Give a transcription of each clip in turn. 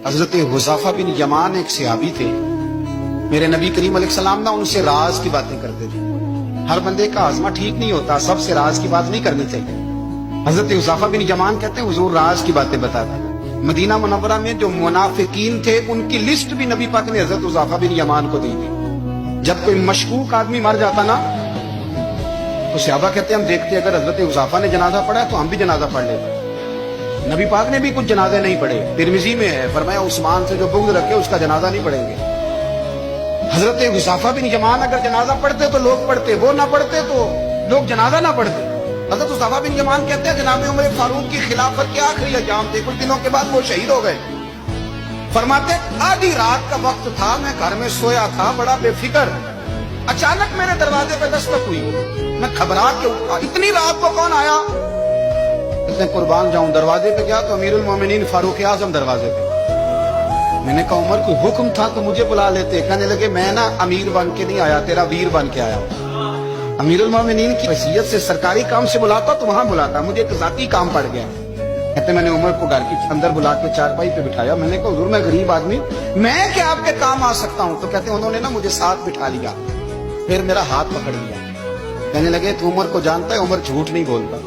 हजरत हुज़ैफा बिन यमान एक सहाबी थे, मेरे नबी करीम अलैहिस्सलाम ना उनसे राज की बातें करते थे। हर बंदे का आज़मा ठीक नहीं होता, सबसे राज की बात नहीं करनी चाहिए। हजरत हुज़ैफा बिन यमान कहते हैं हुजूर राज की बातें बताता था। मदीना मुनव्वरा में जो मुनाफिकीन थे उनकी लिस्ट भी नबी पाक ने हजरत हुज़ैफा बिन यमान को दी थी। जब कोई मशकूक आदमी मर जाता ना तो सहाबा कहते हैं हम देखते अगर हजरत हुज़ैफा ने जनाजा पढ़ा तो हम भी जनाजा पढ़ लेते। नबी पाक ने भी कुछ जनाजे नहीं पढ़े, तिरमिजी में है, फरमाया उस्मान से जो बुग़्ज़ रखे उसका जनाजा नहीं पढ़ेंगे। हजरत हुज़ैफा बिन यमान अगर जनाजा पढ़ते तो लोग पढ़ते, वो ना पढ़ते तो लोग जनाजा ना पढ़ते। हजरत हुज़ैफा बिन यमान कहते हैं जनाब उमर फारूक की खिलाफत के आखिरी अय्याम थे, कुछ दिनों के बाद वो शहीद हो गए। फरमाते आधी रात का वक्त था, मैं घर में सोया था बड़ा बेफिक्र, अचानक मेरे दरवाजे पे दस्तक हुई, मैं घबरा के उठा, इतनी रात को कौन आया? कहते कुर्बान जाऊं, दरवाजे पे गया तो अमीरुल मोमिनीन फारूक आजम दरवाजे पे। मैंने कहा उमर कोई हुक्म था तो मुझे बुला लेते। कहने लगे मैं ना अमीर बन के नहीं आया, तेरा वीर बन के आया। अमीरुल मोमिनीन की हैसियत से सरकारी काम से बुलाता तो वहां बुलाता, मुझे एक जाती काम पड़ गया। कहते मैंने उमर को घर के अंदर बुला के चारपाई पे बिठाया, मैंने कहा हुजूर मैं गरीब आदमी, मैं क्या आपके काम आ सकता हूँ? तो कहते उन्होंने ना मुझे साथ बिठा लिया, फिर मेरा हाथ पकड़ लिया। कहने लगे तू उमर को जानता है? उमर झूठ नहीं बोलता।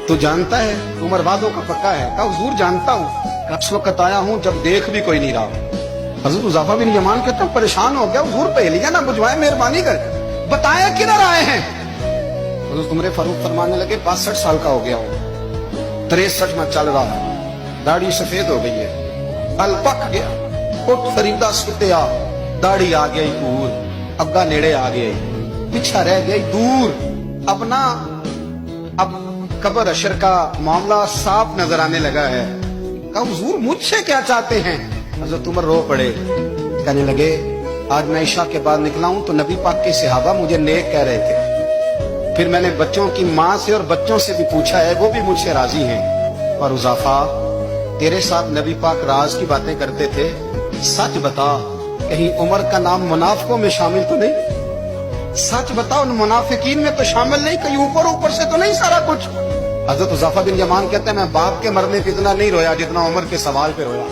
तू जानता है उमर वादों का पक्का है? कहा हुजूर जानता हूँ, इस वक्त आया हूँ जब देख भी कोई नहीं रहा। हजरत हुज़ैफा बिन यमान कहते परेशान हो गया, हुजूर पहेलियां ना बुझवाए, मेहरबानी कर बताया किधर आए हैं? हजरत उमर फारूक फरमाने लगे 62 साल का हो गया हूँ, 63 में चल रहा है, दाढ़ी सफेद हो गई है, बल पक गया, उठ फरीदा सुतिया, दाढ़ी आ गई दूर, अग्गा नेड़े आ गई, पीछा रह गई दूर, अपना अब कब्र अशर का मामला साफ नजर आने लगा है। कहा हुजूर मुझसे क्या चाहते हैं? हजरत उमर रो पड़े, कहने लगे आज मैं इशा के बाद निकला हूं तो नबी पाक के सहाबा मुझे नेक कह रहे थे, फिर मैंने बच्चों की माँ से और बच्चों से भी पूछा है, वो भी मुझसे राजी हैं। और हुज़ैफा तेरे साथ नबी पाक राज की बातें करते थे, सच बता कहीं उमर का नाम मुनाफिकों में शामिल तो नहीं? सच बता उन मुनाफिकीन में तो शामिल नहीं, कहीं ऊपर ऊपर से तो नहीं सारा कुछ? हजरत हुज़ैफा बिन यमान कहते हैं मैं बाप के मरने पे इतना नहीं रोया जितना उमर के सवाल पे रोया।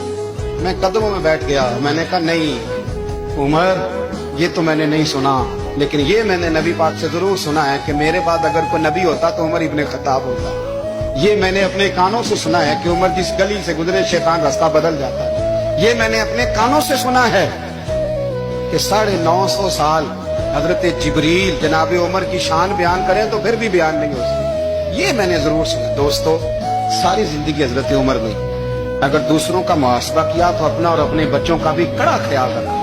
मैं कदमों में बैठ गया, मैंने कहा नहीं उमर ये तो मैंने नहीं सुना, लेकिन ये मैंने नबी पाक से जरूर सुना है कि मेरे बाद अगर कोई नबी होता तो उमर इब्ने खत्ताब होता। ये मैंने अपने कानों से सुना है कि उमर जिस गली से गुजरे शैतान रास्ता बदल जाता है। ये मैंने अपने कानों से सुना है कि 950 साल हजरत जिब्रील जनाब उमर की शान बयान करें तो फिर भी बयान नहीं हो सकता। ये मैंने जरूर सुना। दोस्तों सारी जिंदगी हजरत उमर ने अगर दूसरों का मुहासबा किया तो अपना और अपने बच्चों का भी कड़ा ख्याल रखा।